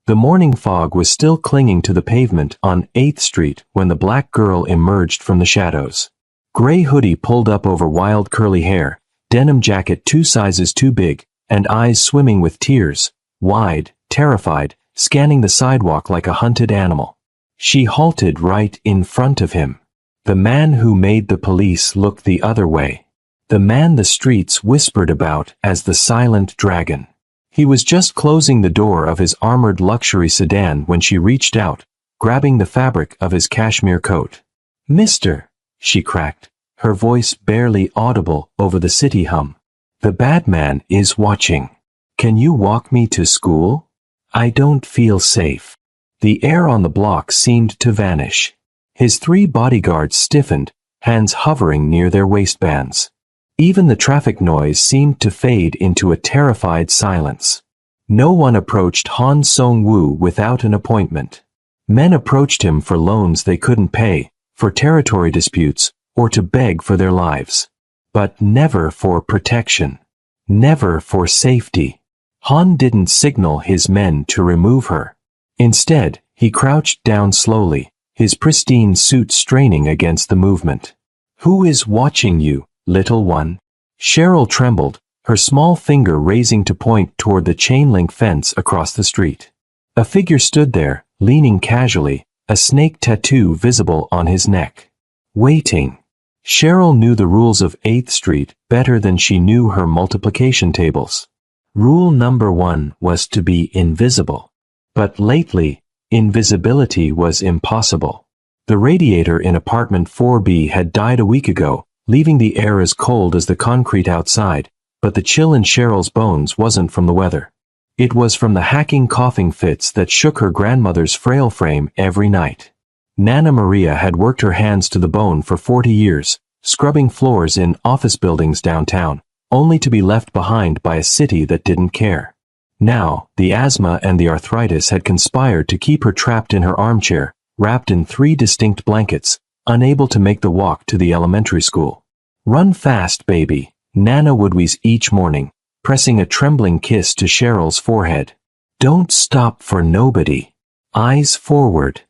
The morning fog was still clinging to the pavement on 8th Street when the black girl emerged from the shadows. Gray hoodie pulled up over wild curly hair, denim jacket 2 sizes too big, and eyes swimming with tears, wide, terrified, scanning the sidewalk like a hunted animal. She halted right in front of him. The man who made the police look the other way. The man the streets whispered about as the silent dragon. He was just closing the door of his armored luxury sedan when she reached out, grabbing the fabric of his cashmere coat. "Mister," she cracked, her voice barely audible over the city hum. "The bad man is watching. Can you walk me to school? I don't feel safe." The air on the block seemed to vanish. His 3 bodyguards stiffened, hands hovering near their waistbands. Even the traffic noise seemed to fade into a terrified silence. No one approached Han Song-woo without an appointment. Men approached him for loans they couldn't pay, for territory disputes, or to beg for their lives. But never for protection. Never for safety. Han didn't signal his men to remove her. Instead, he crouched down slowly, his pristine suit straining against the movement. "Who is watching you, little one?" Cheryl trembled, her small finger raising to point toward the chain-link fence across the street. A figure stood there, leaning casually, a snake tattoo visible on his neck. Waiting. Cheryl knew the rules of 8th Street better than she knew her multiplication tables. Rule number 1 was to be invisible. But lately, invisibility was impossible. The radiator in apartment 4B had died a week ago, leaving the air as cold as the concrete outside, but the chill in Cheryl's bones wasn't from the weather. It was from the hacking coughing fits that shook her grandmother's frail frame every night. Nana Maria had worked her hands to the bone for 40 years, scrubbing floors in office buildings downtown, only to be left behind by a city that didn't care. Now, the asthma and the arthritis had conspired to keep her trapped in her armchair, wrapped in 3 distinct blankets, unable to make the walk to the elementary school. "Run fast, baby," Nana would wheeze each morning, pressing a trembling kiss to Cheryl's forehead. "Don't stop for nobody. Eyes forward."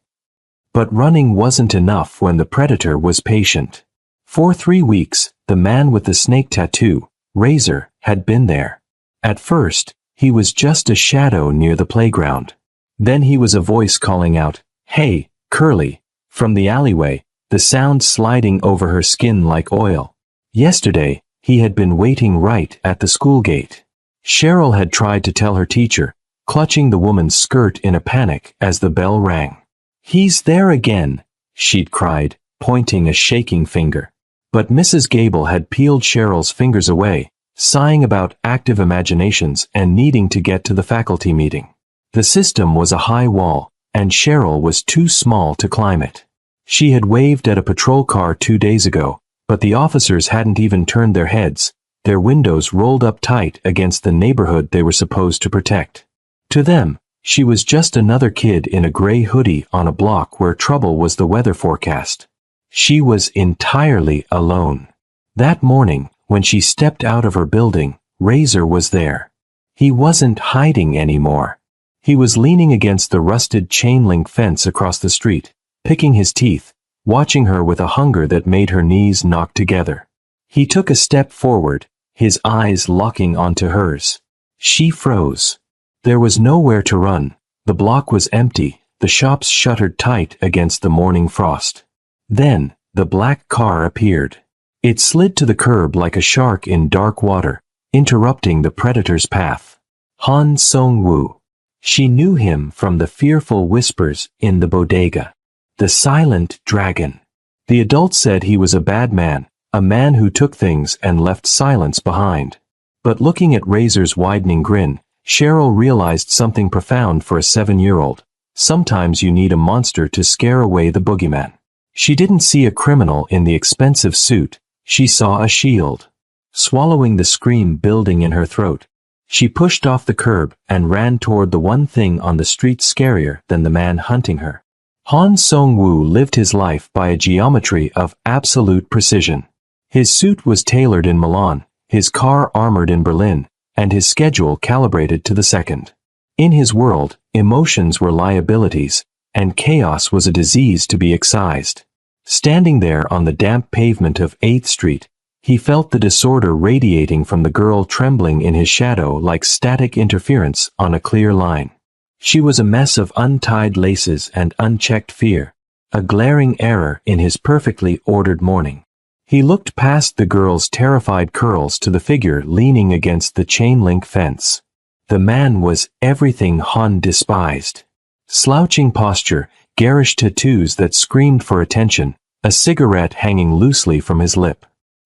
But running wasn't enough when the predator was patient. For 3 weeks, the man with the snake tattoo, Razor, had been there. At first, he was just a shadow near the playground. Then he was a voice calling out, "Hey, Curly," from the alleyway, the sound sliding over her skin like oil. Yesterday, he had been waiting right at the school gate. Cheryl had tried to tell her teacher, clutching the woman's skirt in a panic as the bell rang. "He's there again," she'd cried, pointing a shaking finger. But Mrs. Gable had peeled Cheryl's fingers away, sighing about active imaginations and needing to get to the faculty meeting. The system was a high wall, and Cheryl was too small to climb it. She had waved at a patrol car 2 days ago, but the officers hadn't even turned their heads, their windows rolled up tight against the neighborhood they were supposed to protect. To them, she was just another kid in a gray hoodie on a block where trouble was the weather forecast. She was entirely alone. That morning, when she stepped out of her building, Razor was there. He wasn't hiding anymore. He was leaning against the rusted chain-link fence across the street, picking his teeth, watching her with a hunger that made her knees knock together. He took a step forward, his eyes locking onto hers. She froze. There was nowhere to run. The block was empty, the shops shuttered tight against the morning frost. Then, the black car appeared. It slid to the curb like a shark in dark water, interrupting the predator's path. Han Song-woo. She knew him from the fearful whispers in the bodega. The silent dragon. The adults said he was a bad man, a man who took things and left silence behind. But looking at Razor's widening grin, Cheryl realized something profound for a 7-year-old. Sometimes you need a monster to scare away the boogeyman. She didn't see a criminal in the expensive suit, she saw a shield. Swallowing the scream building in her throat, she pushed off the curb and ran toward the one thing on the street scarier than the man hunting her. Han Song-woo lived his life by a geometry of absolute precision. His suit was tailored in Milan, his car armored in Berlin, and his schedule calibrated to the second. In his world, emotions were liabilities, and chaos was a disease to be excised. Standing there on the damp pavement of 8th Street, he felt the disorder radiating from the girl trembling in his shadow like static interference on a clear line. She was a mess of untied laces and unchecked fear, a glaring error in his perfectly ordered morning. He looked past the girl's terrified curls to the figure leaning against the chain-link fence. The man was everything Han despised. Slouching posture, garish tattoos that screamed for attention, a cigarette hanging loosely from his lip.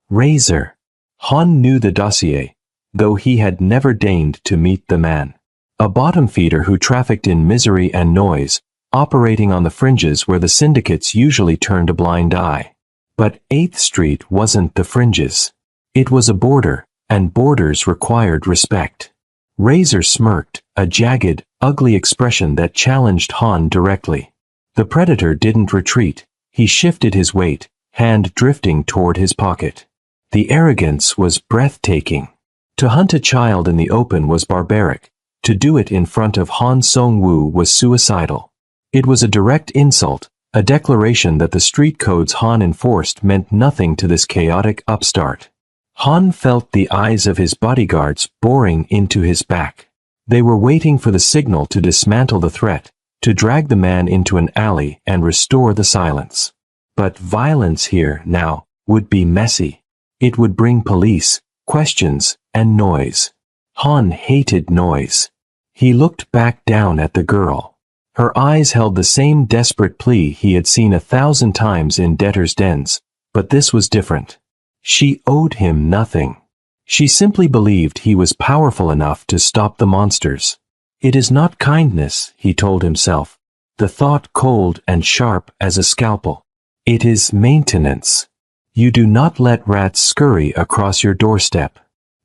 Razor. Han knew the dossier, though he had never deigned to meet the man. A bottom feeder who trafficked in misery and noise, operating on the fringes where the syndicates usually turned a blind eye. But 8th Street wasn't the fringes. It was a border, and borders required respect. Razor smirked, a jagged, ugly expression that challenged Han directly. The predator didn't retreat. He shifted his weight, hand drifting toward his pocket. The arrogance was breathtaking. To hunt a child in the open was barbaric. To do it in front of Han Song-woo was suicidal. It was a direct insult, a declaration that the street codes Han enforced meant nothing to this chaotic upstart. Han felt the eyes of his bodyguards boring into his back. They were waiting for the signal to dismantle the threat, to drag the man into an alley and restore the silence. But violence here, now, would be messy. It would bring police, questions, and noise. Han hated noise. He looked back down at the girl. Her eyes held the same desperate plea he had seen 1,000 times in debtors' dens, but this was different. She owed him nothing. She simply believed he was powerful enough to stop the monsters. It is not kindness, he told himself, the thought cold and sharp as a scalpel. It is maintenance. You do not let rats scurry across your doorstep.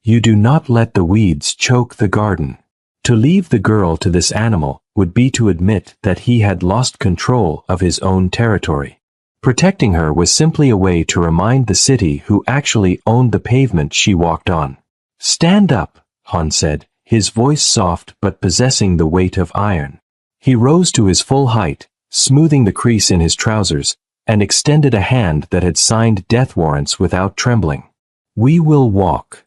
You do not let the weeds choke the garden. To leave the girl to this animal would be to admit that he had lost control of his own territory. Protecting her was simply a way to remind the city who actually owned the pavement she walked on. Stand up, Han said, his voice soft but possessing the weight of iron. He rose to his full height, smoothing the crease in his trousers, and extended a hand that had signed death warrants without trembling. We will walk.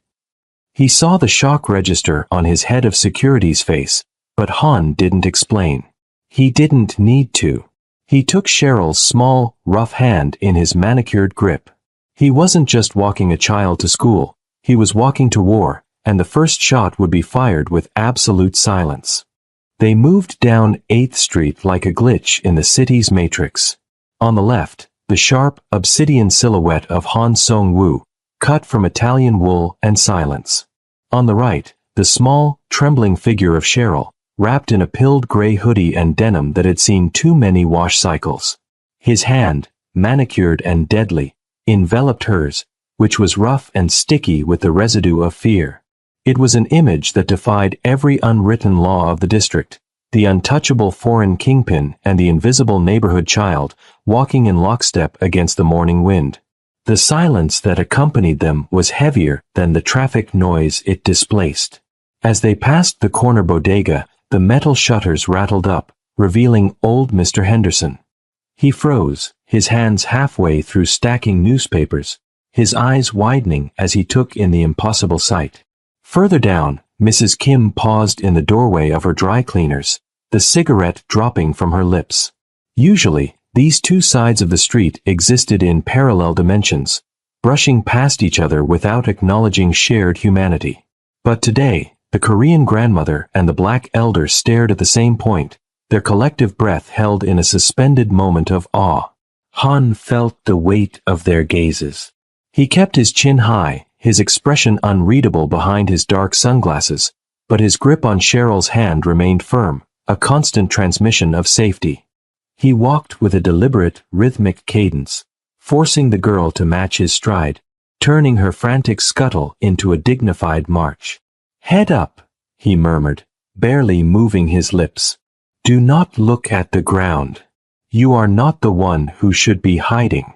He saw the shock register on his head of security's face, but Han didn't explain. He didn't need to. He took Cheryl's small, rough hand in his manicured grip. He wasn't just walking a child to school, he was walking to war, and the first shot would be fired with absolute silence. They moved down 8th Street like a glitch in the city's matrix. On the left, the sharp, obsidian silhouette of Han Song-woo, cut from Italian wool and silence. On the right, the small, trembling figure of Cheryl, wrapped in a pilled gray hoodie and denim that had seen too many wash cycles. His hand, manicured and deadly, enveloped hers, which was rough and sticky with the residue of fear. It was an image that defied every unwritten law of the district, the untouchable foreign kingpin and the invisible neighborhood child walking in lockstep against the morning wind. The silence that accompanied them was heavier than the traffic noise it displaced. As they passed the corner bodega, the metal shutters rattled up, revealing old Mr. Henderson. He froze, his hands halfway through stacking newspapers, his eyes widening as he took in the impossible sight. Further down, Mrs. Kim paused in the doorway of her dry cleaners, the cigarette dropping from her lips. Usually, these two sides of the street existed in parallel dimensions, brushing past each other without acknowledging shared humanity. But today, the Korean grandmother and the black elder stared at the same point, their collective breath held in a suspended moment of awe. Han felt the weight of their gazes. He kept his chin high, his expression unreadable behind his dark sunglasses, but his grip on Cheryl's hand remained firm, a constant transmission of safety. He walked with a deliberate, rhythmic cadence, forcing the girl to match his stride, turning her frantic scuttle into a dignified march. Head up, he murmured, barely moving his lips. Do not look at the ground. You are not the one who should be hiding.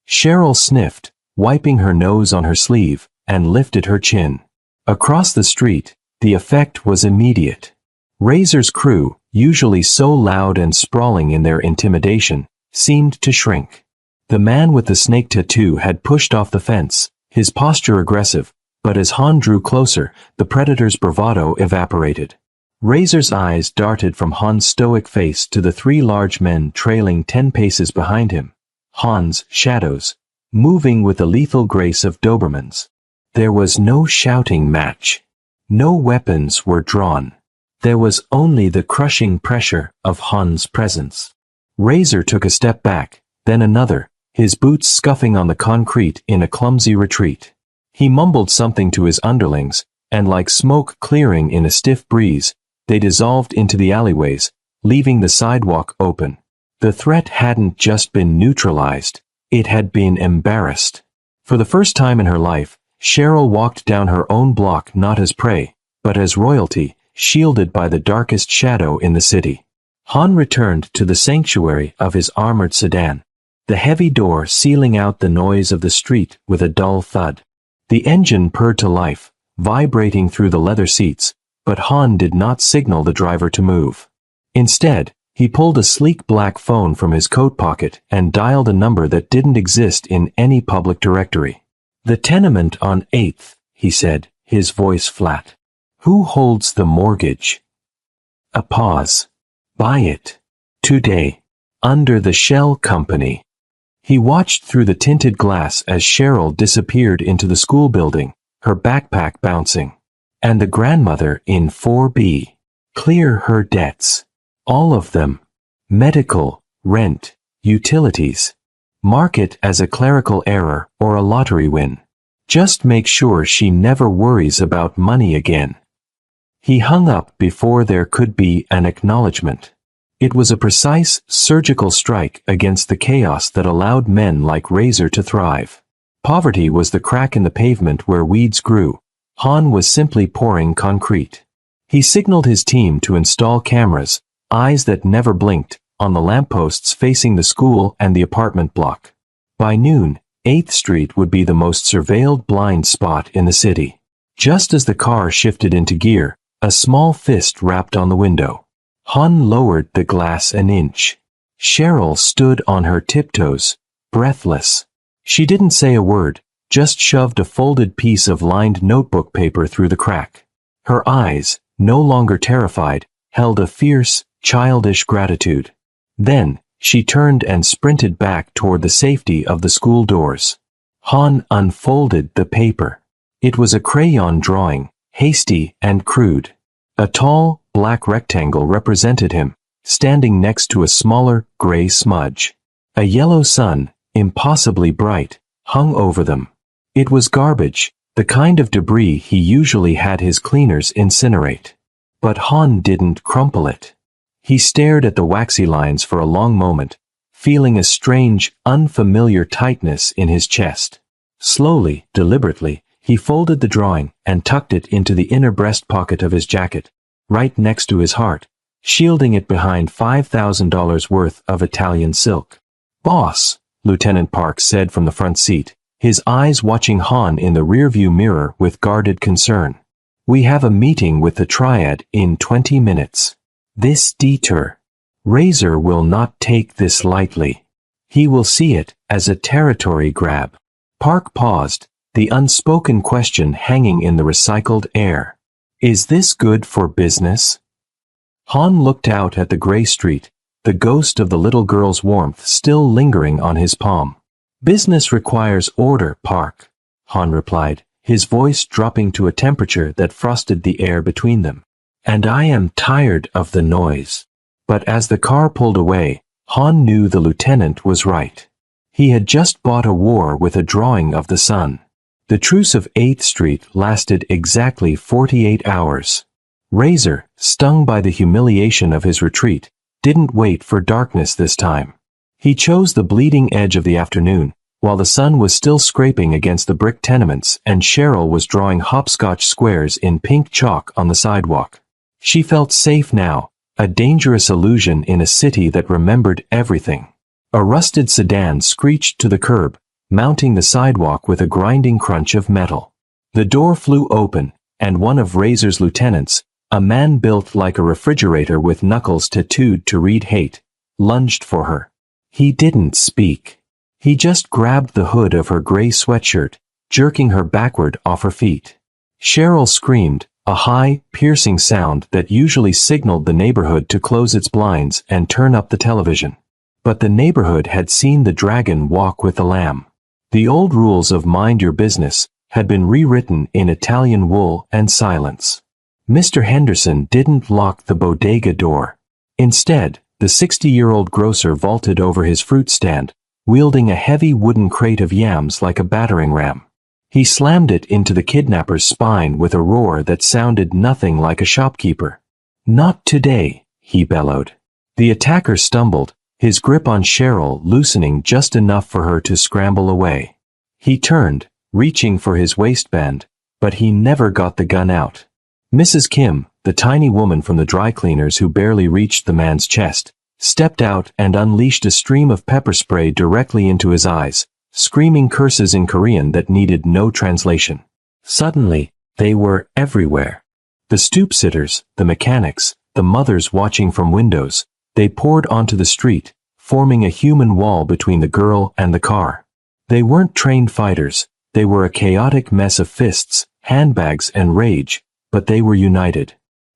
Cheryl sniffed, wiping her nose on her sleeve, and lifted her chin. Across the street, the effect was immediate. Razor's crew, usually so loud and sprawling in their intimidation, seemed to shrink. The man with the snake tattoo had pushed off the fence, his posture aggressive, but as Han drew closer, the predator's bravado evaporated. Razor's eyes darted from Han's stoic face to the three large men trailing 10 paces behind him. Han's shadows, moving with the lethal grace of Dobermans. There was no shouting match. No weapons were drawn. There was only the crushing pressure of Han's presence. Razor took a step back, then another, his boots scuffing on the concrete in a clumsy retreat. He mumbled something to his underlings, and like smoke clearing in a stiff breeze, they dissolved into the alleyways, leaving the sidewalk open. The threat hadn't just been neutralized, it had been embarrassed. For the first time in her life, Cheryl walked down her own block not as prey, but as royalty, shielded by the darkest shadow in the city. Han returned to the sanctuary of his armored sedan, the heavy door sealing out the noise of the street with a dull thud. The engine purred to life, vibrating through the leather seats, but Han did not signal the driver to move. Instead, he pulled a sleek black phone from his coat pocket and dialed a number that didn't exist in any public directory. "The tenement on 8th, he said, his voice flat. "Who holds the mortgage?" A pause. "Buy it. Today. Under the Shell Company." He watched through the tinted glass as Cheryl disappeared into the school building, her backpack bouncing. And the grandmother in 4B. Clear her debts. All of them. Medical, rent, utilities. Mark it as a clerical error or a lottery win. Just make sure she never worries about money again. He hung up before there could be an acknowledgement. It was a precise, surgical strike against the chaos that allowed men like Razor to thrive. Poverty was the crack in the pavement where weeds grew. Han was simply pouring concrete. He signaled his team to install cameras, eyes that never blinked, on the lampposts facing the school and the apartment block. By noon, 8th Street would be the most surveilled blind spot in the city. Just as the car shifted into gear, a small fist rapped on the window. Han lowered the glass an inch. Cheryl stood on her tiptoes, breathless. She didn't say a word, just shoved a folded piece of lined notebook paper through the crack. Her eyes, no longer terrified, held a fierce, childish gratitude. Then, she turned and sprinted back toward the safety of the school doors. Han unfolded the paper. It was a crayon drawing, hasty and crude. A tall, black rectangle represented him, standing next to a smaller, gray smudge. A yellow sun, impossibly bright, hung over them. It was garbage, the kind of debris he usually had his cleaners incinerate. But Han didn't crumple it. He stared at the waxy lines for a long moment, feeling a strange, unfamiliar tightness in his chest. Slowly, deliberately, he folded the drawing and tucked it into the inner breast pocket of his jacket, right next to his heart, shielding it behind $5,000 worth of Italian silk. "Boss," Lieutenant Park said from the front seat, his eyes watching Han in the rearview mirror with guarded concern. "We have a meeting with the Triad in 20 minutes. This detour. Razor will not take this lightly. He will see it as a territory grab." Park paused, the unspoken question hanging in the recycled air. "Is this good for business?" Han looked out at the gray street, the ghost of the little girl's warmth still lingering on his palm. "Business requires order, Park," Han replied, his voice dropping to a temperature that frosted the air between them. "And I am tired of the noise." But as the car pulled away, Han knew the lieutenant was right. He had just bought a war with a drawing of the sun. The truce of 8th Street lasted exactly 48 hours. Razor, stung by the humiliation of his retreat, didn't wait for darkness this time. He chose the bleeding edge of the afternoon, while the sun was still scraping against the brick tenements and Cheryl was drawing hopscotch squares in pink chalk on the sidewalk. She felt safe now, a dangerous illusion in a city that remembered everything. A rusted sedan screeched to the curb, mounting the sidewalk with a grinding crunch of metal. The door flew open, and one of Razor's lieutenants, A man built like a refrigerator with knuckles tattooed to read hate, lunged for her. He didn't speak. He just grabbed the hood of her gray sweatshirt, jerking her backward off her feet. Cheryl screamed, a high, piercing sound that usually signaled the neighborhood to close its blinds and turn up the television. But the neighborhood had seen the dragon walk with the lamb. The old rules of mind your business had been rewritten in Italian wool and silence. Mr. Henderson didn't lock the bodega door. Instead, the 60-year-old grocer vaulted over his fruit stand, wielding a heavy wooden crate of yams like a battering ram. He slammed it into the kidnapper's spine with a roar that sounded nothing like a shopkeeper. "Not today," he bellowed. The attacker stumbled, his grip on Cheryl loosening just enough for her to scramble away. He turned, reaching for his waistband, but he never got the gun out. Mrs. Kim, the tiny woman from the dry cleaners who barely reached the man's chest, stepped out and unleashed a stream of pepper spray directly into his eyes, screaming curses in Korean that needed no translation. Suddenly, they were everywhere. The stoop-sitters, the mechanics, the mothers watching from windows, they poured onto the street, forming a human wall between the girl and the car. They weren't trained fighters, they were a chaotic mess of fists, handbags and rage, but they were united.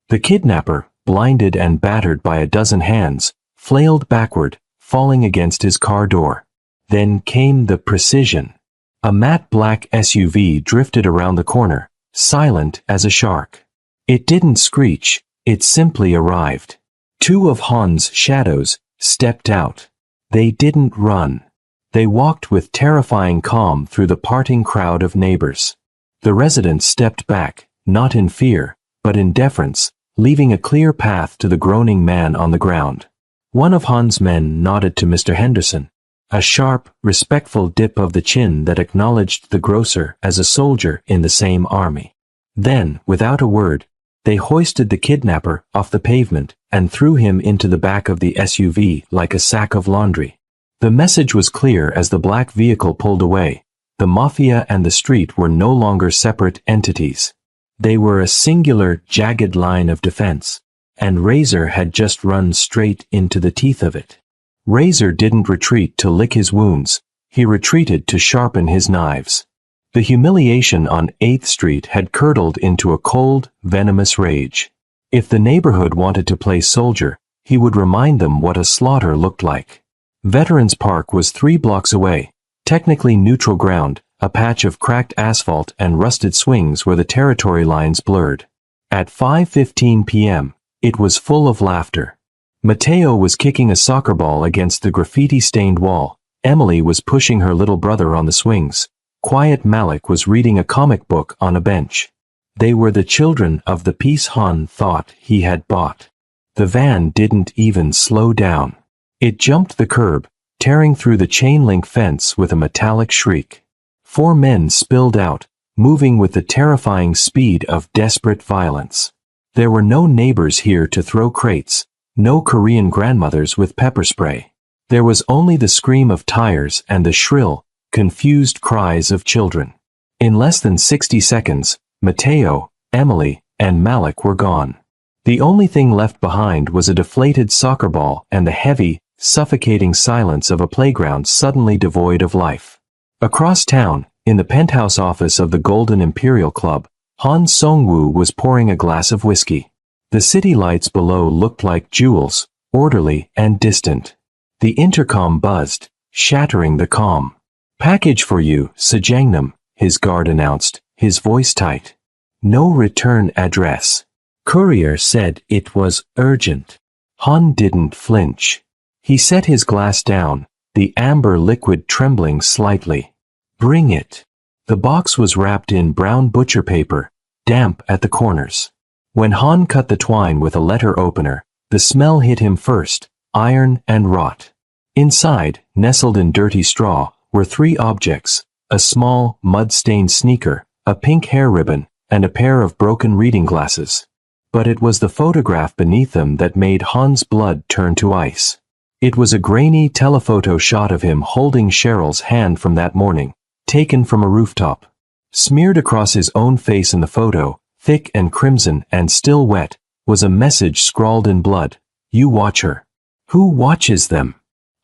The kidnapper, blinded and battered by a dozen hands, flailed backward, falling against his car door. Then came the precision. A matte black SUV drifted around the corner, silent as a shark. It didn't screech, it simply arrived. Two of Han's shadows stepped out. They didn't run. They walked with terrifying calm through the parting crowd of neighbors. The residents stepped back, not in fear, but in deference, leaving a clear path to the groaning man on the ground. One of Han's men nodded to Mr. Henderson, a sharp, respectful dip of the chin that acknowledged the grocer as a soldier in the same army. Then, without a word, they hoisted the kidnapper off the pavement and threw him into the back of the SUV like a sack of laundry. The message was clear as the black vehicle pulled away. The mafia and the street were no longer separate entities. They were a singular, jagged line of defense, and Razor had just run straight into the teeth of it. Razor didn't retreat to lick his wounds, he retreated to sharpen his knives. The humiliation on 8th Street had curdled into a cold, venomous rage. If the neighborhood wanted to play soldier, he would remind them what a slaughter looked like. Veterans Park was 3 blocks away, technically neutral ground, a patch of cracked asphalt and rusted swings where the territory lines blurred. At 5:15 p.m., it was full of laughter. Mateo was kicking a soccer ball against the graffiti-stained wall. Emily was pushing her little brother on the swings. Quiet Malik was reading a comic book on a bench. They were the children of the peace Han thought he had bought. The van didn't even slow down. It jumped the curb, tearing through the chain-link fence with a metallic shriek. 4 men spilled out, moving with the terrifying speed of desperate violence. There were no neighbors here to throw crates, no Korean grandmothers with pepper spray. There was only the scream of tires and the shrill, confused cries of children. In less than 60 seconds, Mateo, Emily, and Malik were gone. The only thing left behind was a deflated soccer ball and the heavy, suffocating silence of a playground suddenly devoid of life. Across town, in the penthouse office of the Golden Imperial Club, Han Song-woo was pouring a glass of whiskey. The city lights below looked like jewels, orderly and distant. The intercom buzzed, shattering the calm. "Package for you, Sejangnam," his guard announced, his voice tight. "No return address." Courier said it was urgent. Han didn't flinch. He set his glass down, the amber liquid trembling slightly. "Bring it." The box was wrapped in brown butcher paper, damp at the corners. When Han cut the twine with a letter opener, the smell hit him first, iron and rot. Inside, nestled in dirty straw, were 3 objects: a small, mud-stained sneaker, a pink hair ribbon, and a pair of broken reading glasses. But it was the photograph beneath them that made Han's blood turn to ice. It was a grainy telephoto shot of him holding Cheryl's hand from that morning, taken from a rooftop. Smeared across his own face in the photo, thick and crimson and still wet, was a message scrawled in blood. You watch her. Who watches them?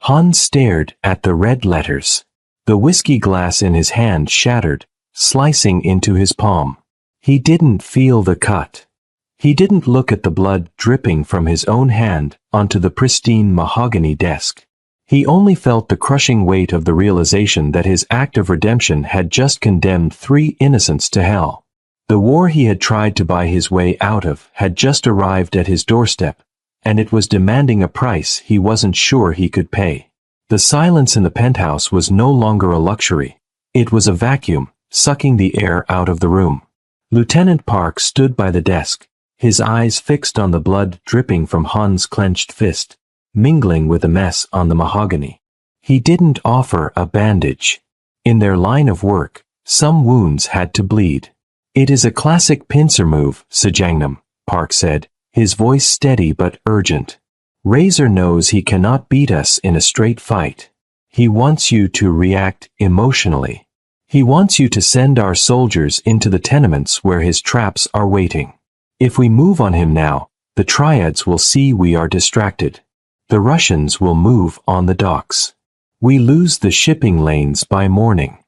Han stared at the red letters. The whiskey glass in his hand shattered, slicing into his palm. He didn't feel the cut. He didn't look at the blood dripping from his own hand onto the pristine mahogany desk. He only felt the crushing weight of the realization that his act of redemption had just condemned 3 innocents to hell. The war he had tried to buy his way out of had just arrived at his doorstep, and it was demanding a price he wasn't sure he could pay. The silence in the penthouse was no longer a luxury. It was a vacuum, sucking the air out of the room. Lieutenant Park stood by the desk, his eyes fixed on the blood dripping from Han's clenched fist, mingling with the mess on the mahogany. He didn't offer a bandage. In their line of work, some wounds had to bleed. It is a classic pincer move, Sejangnam, Park said, his voice steady but urgent. Razor knows he cannot beat us in a straight fight. He wants you to react emotionally. He wants you to send our soldiers into the tenements where his traps are waiting. If we move on him now, the triads will see we are distracted. The Russians will move on the docks. We lose the shipping lanes by morning.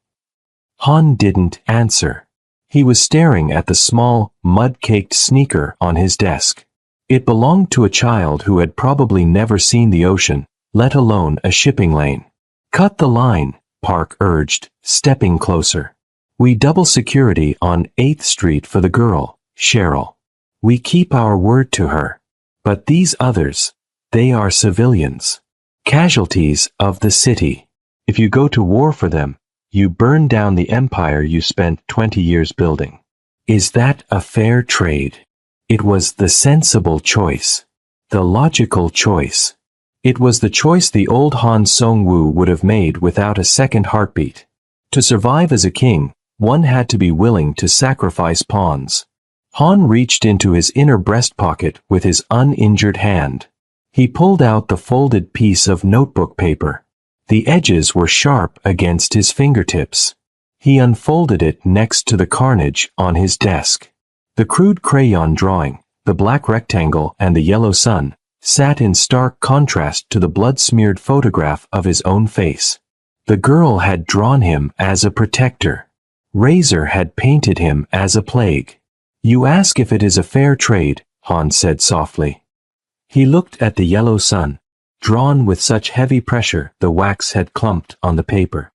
Han didn't answer. He was staring at the small, mud-caked sneaker on his desk. It belonged to a child who had probably never seen the ocean, let alone a shipping lane. Cut the line, Park urged, stepping closer. We double security on 8th Street for the girl, Cheryl. We keep our word to her. But these others, they are civilians. Casualties of the city. If you go to war for them, you burn down the empire you spent 20 years building. Is that a fair trade? It was the sensible choice. The logical choice. It was the choice the old Han Song-woo would have made without a second heartbeat. To survive as a king, one had to be willing to sacrifice pawns. Han reached into his inner breast pocket with his uninjured hand. He pulled out the folded piece of notebook paper. The edges were sharp against his fingertips. He unfolded it next to the carnage on his desk. The crude crayon drawing, the black rectangle and the yellow sun, sat in stark contrast to the blood-smeared photograph of his own face. The girl had drawn him as a protector. Razor had painted him as a plague. You ask if it is a fair trade, Han said softly. He looked at the yellow sun, drawn with such heavy pressure the wax had clumped on the paper.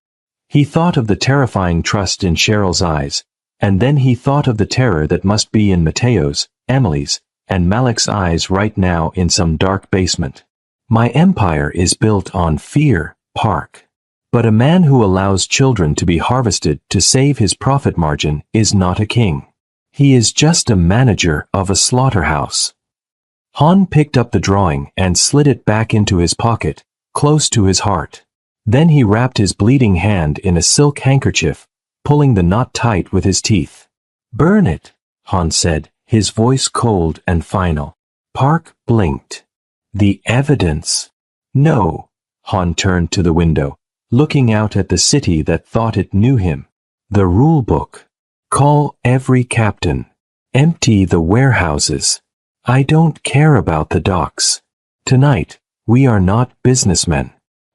He thought of the terrifying trust in Cheryl's eyes, and then he thought of the terror that must be in Mateo's, Emily's, and Malik's eyes right now in some dark basement. My empire is built on fear, Park. But a man who allows children to be harvested to save his profit margin is not a king. He is just a manager of a slaughterhouse. Han picked up the drawing and slid it back into his pocket, close to his heart. Then he wrapped his bleeding hand in a silk handkerchief, pulling the knot tight with his teeth. Burn it, Han said, his voice cold and final. Park blinked. The evidence. No. Han turned to the window, looking out at the city that thought it knew him. The rule book. Call every captain. Empty the warehouses. I don't care about the docks. Tonight, we are not businessmen.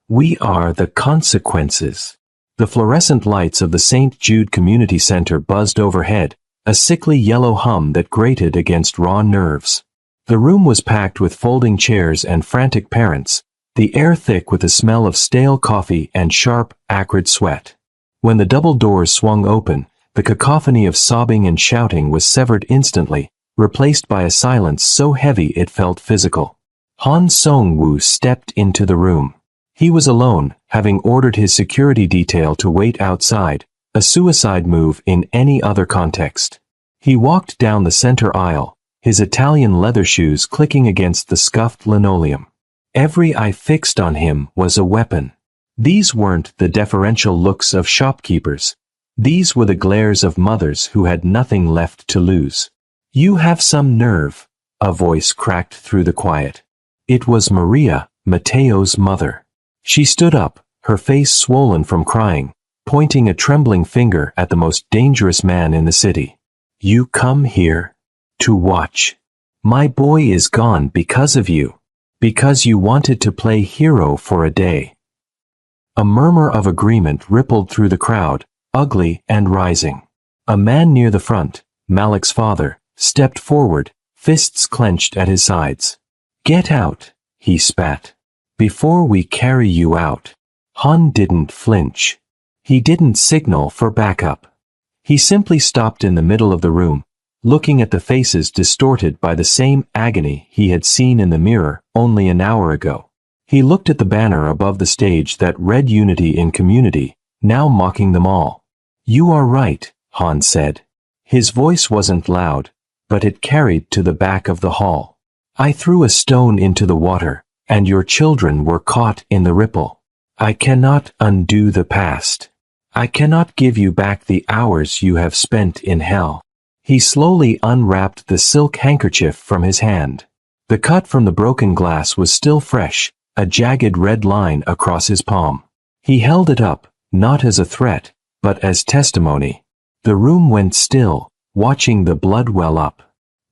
We are the consequences. The fluorescent lights of the St. Jude Community Center buzzed overhead, a sickly yellow hum that grated against raw nerves. The room was packed with folding chairs and frantic parents, the air thick with the smell of stale coffee and sharp, acrid sweat. When the double doors swung open, the cacophony of sobbing and shouting was severed instantly, replaced by a silence so heavy it felt physical. Han Song-woo stepped into the room. He was alone, having ordered his security detail to wait outside, a suicide move in any other context. He walked down the center aisle, his Italian leather shoes clicking against the scuffed linoleum. Every eye fixed on him was a weapon. These weren't the deferential looks of shopkeepers. These were the glares of mothers who had nothing left to lose. You have some nerve, a voice cracked through the quiet. It was Maria, Mateo's mother. She stood up, her face swollen from crying, pointing a trembling finger at the most dangerous man in the city. You come here to watch My boy is gone because of you. Because you wanted to play hero for a day. A murmur of agreement rippled through the crowd, ugly and rising. A man near the front, Malik's father, stepped forward, fists clenched at his sides. Get out, he spat. Before we carry you out. Han didn't flinch. He didn't signal for backup. He simply stopped in the middle of the room, looking at the faces distorted by the same agony he had seen in the mirror only an hour ago. He looked at the banner above the stage that read Unity in Community, now mocking them all. You are right, Han said. His voice wasn't loud, but it carried to the back of the hall. I threw a stone into the water, and your children were caught in the ripple. I cannot undo the past. I cannot give you back the hours you have spent in hell. He slowly unwrapped the silk handkerchief from his hand. The cut from the broken glass was still fresh, a jagged red line across his palm. He held it up, not as a threat, but as testimony. The room went still, watching the blood well up.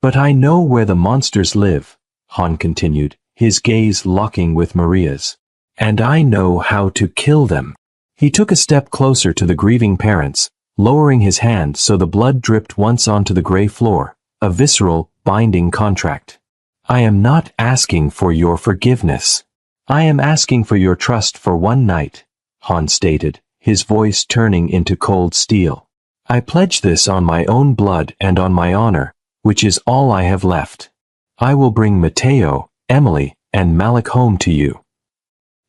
But I know where the monsters live, Han continued, his gaze locking with Maria's. And I know how to kill them. He took a step closer to the grieving parents, lowering his hand so the blood dripped once onto the gray floor, a visceral, binding contract. I am not asking for your forgiveness. I am asking for your trust for one night, Han stated, his voice turning into cold steel. I pledge this on my own blood and on my honor, which is all I have left. I will bring Mateo, Emily, and Malik home to you.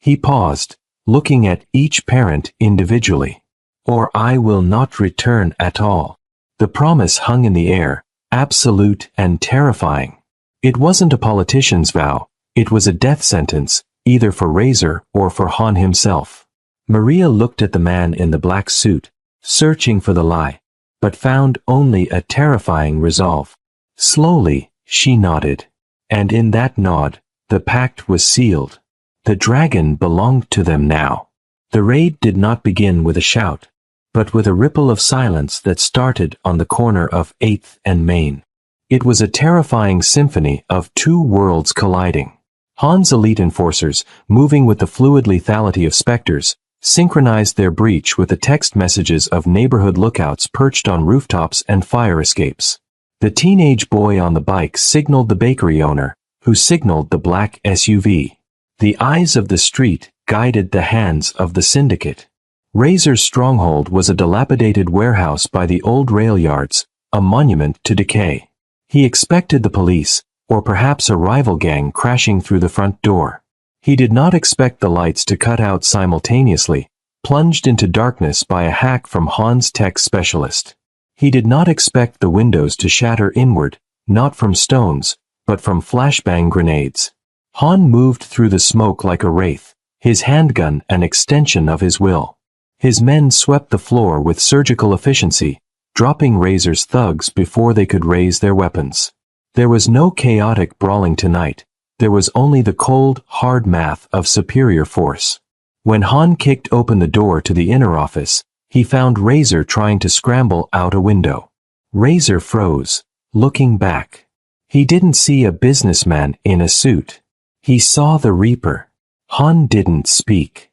He paused, looking at each parent individually. Or I will not return at all. The promise hung in the air, absolute and terrifying. It wasn't a politician's vow, it was a death sentence, either for Razor or for Han himself. Maria looked at the man in the black suit, searching for the lie, but found only a terrifying resolve. Slowly, she nodded. And in that nod, the pact was sealed. The dragon belonged to them now. The raid did not begin with a shout, but with a ripple of silence that started on the corner of 8th and Main. It was a terrifying symphony of two worlds colliding. Han's elite enforcers, moving with the fluid lethality of specters, synchronized their breach with the text messages of neighborhood lookouts perched on rooftops and fire escapes. The teenage boy on the bike signaled the bakery owner, who signaled the black SUV. The eyes of the street guided the hands of the syndicate. Razor's stronghold was a dilapidated warehouse by the old rail yards, a monument to decay. He expected the police, or perhaps a rival gang crashing through the front door. He did not expect the lights to cut out simultaneously, plunged into darkness by a hack from Han's tech specialist. He did not expect the windows to shatter inward, not from stones, but from flashbang grenades. Han moved through the smoke like a wraith, his handgun an extension of his will. His men swept the floor with surgical efficiency, dropping Razor's thugs before they could raise their weapons. There was no chaotic brawling tonight. There was only the cold, hard math of superior force. When Han kicked open the door to the inner office, he found Razor trying to scramble out a window. Razor froze, looking back. He didn't see a businessman in a suit. He saw the Reaper. Han didn't speak.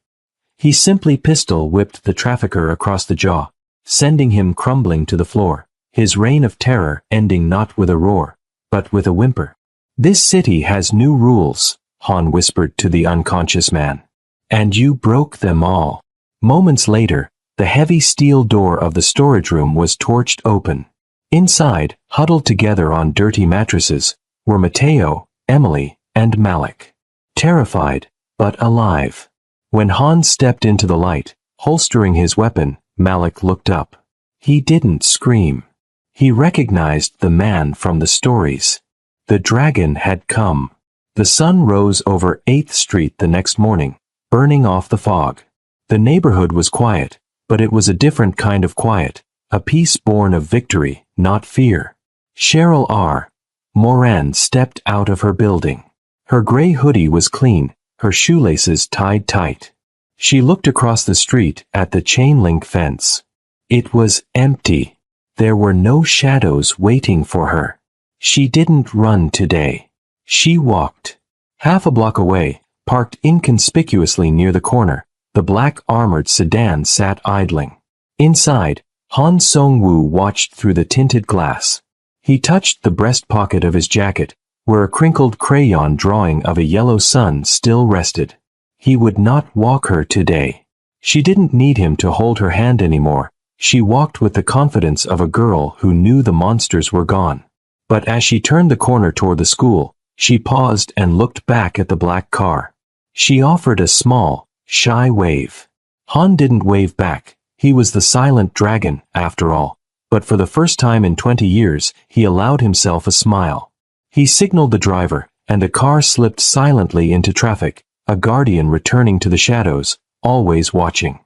He simply pistol-whipped the trafficker across the jaw, sending him crumbling to the floor, his reign of terror ending not with a roar, but with a whimper. This city has new rules, Han whispered to the unconscious man. And you broke them all. Moments later, the heavy steel door of the storage room was torched open. Inside, huddled together on dirty mattresses, were Mateo, Emily, and Malik. Terrified, but alive. When Han stepped into the light, holstering his weapon, Malik looked up. He didn't scream. He recognized the man from the stories. The dragon had come. The sun rose over 8th Street the next morning, burning off the fog. The neighborhood was quiet, but it was a different kind of quiet, a peace born of victory, not fear. Cheryl R. Moran stepped out of her building. Her gray hoodie was clean, her shoelaces tied tight. She looked across the street at the chain-link fence. It was empty. There were no shadows waiting for her. She didn't run today. She walked. Half a block away, parked inconspicuously near the corner, the black armored sedan sat idling. Inside, Han Song-woo watched through the tinted glass. He touched the breast pocket of his jacket, where a crinkled crayon drawing of a yellow sun still rested. He would not walk her today. She didn't need him to hold her hand anymore. She walked with the confidence of a girl who knew the monsters were gone. But as she turned the corner toward the school, she paused and looked back at the black car. She offered a small, shy wave. Han didn't wave back. He was the silent dragon, after all. But for the first time in 20 years, he allowed himself a smile. He signaled the driver, and the car slipped silently into traffic, a guardian returning to the shadows, always watching.